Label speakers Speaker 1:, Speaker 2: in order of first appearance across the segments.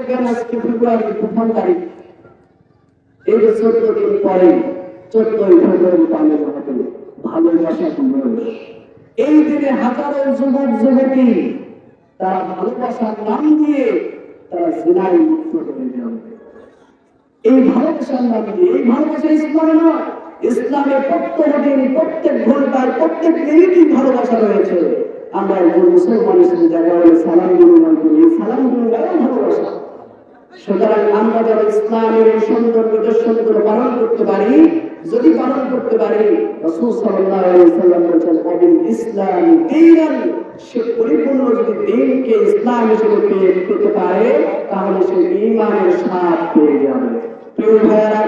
Speaker 1: দেখবেন আজকে ফেব্রুয়ারির ১ম তারিখ, এই যে ১৪ দিন পরে ১৪ই ফেব্রুয়ারি পালন হবে ভালোবাসা দিবস। এই দিনে হাজারো যুবক যুবতী তারা ভালোবাসার নাম দিয়ে তারা জিনায় লিপ্ত হয়ে যাবে। এই ভালোবাসার নাম দিয়ে, এই ভালোবাসা ইসলামে নয়। ইসলামে প্রত্যেক দিন, প্রত্যেক ঘন্টায়, প্রত্যেক মিনিটই ভালোবাসা রয়েছে। আমরা একজন মুসলমান হিসেবে দেখা হলে সালাম বিনিময় করি, এই সালাম বিনিময় ভালোবাসা। সুতরাং আমরা যারা ইসলামের এই সুন্দর নিদর্শনগুলো পালন করতে পারি, যদি পালন করতে পারি, রাসূল সাল্লাল্লাহু আলাইহি ওয়াসাল্লাম বলেছেন আবিল ইসলাম দীনান, সে পরিপূর্ণ যদি দ্বীনকে ইসলাম হিসেবে পেতে পারে তাহলে সে ঈমানের স্বাদ পেয়ে যাবে। প্রিয় ভাইরা,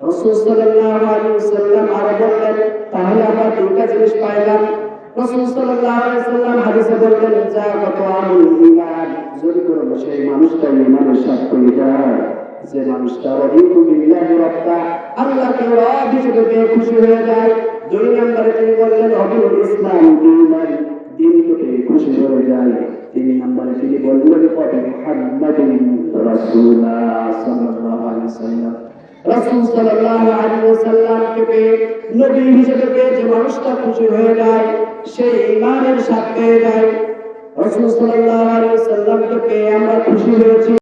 Speaker 1: রাসূল সাল্লাল্লাহু আলাইহি ওয়াসাল্লাম আরো বললেন, তাহলে আমরা দুটো জিনিস পাইলাম। রাসূল সাল্লাল্লাহু আলাইহি ওয়াসাল্লাম হাদিসে বললেন, যা কত আমল ঈমান, যদি কোনো সেই মানুষটা ঈমানের স্বাদ পেয়ে যায়, যে মানুষটা রাদিতু বিল্লাহি রাব্বা, আল্লাহকে রব হিসেবে পেয়ে খুশি হয়ে যায়। দুই নম্বরে তিনি বললেন আবিল ইসলাম দীনান, দ্বীনকে পেয়ে খুশি হয়ে যায়। তিন নম্বরে তিনি বললেন কবি মুহাম্মাদুন রাসূলুল্লাহ সাল্লাল্লাহু আলাইহি ওয়াসাল্লাম, রাসূল সাল্লাল্লাহু আলাইহি ওয়াসাল্লামকে পেয়ে, নবী হিসেবে পেয়ে যে মানুষটা খুশি হয়ে যায়, সে ঈমানের স্বাদ পেয়ে যায়। রাসূল সাল্লাল্লাহু আলাইহি ওয়াসাল্লামকে পেয়ে আমরা খুশি হয়েছি।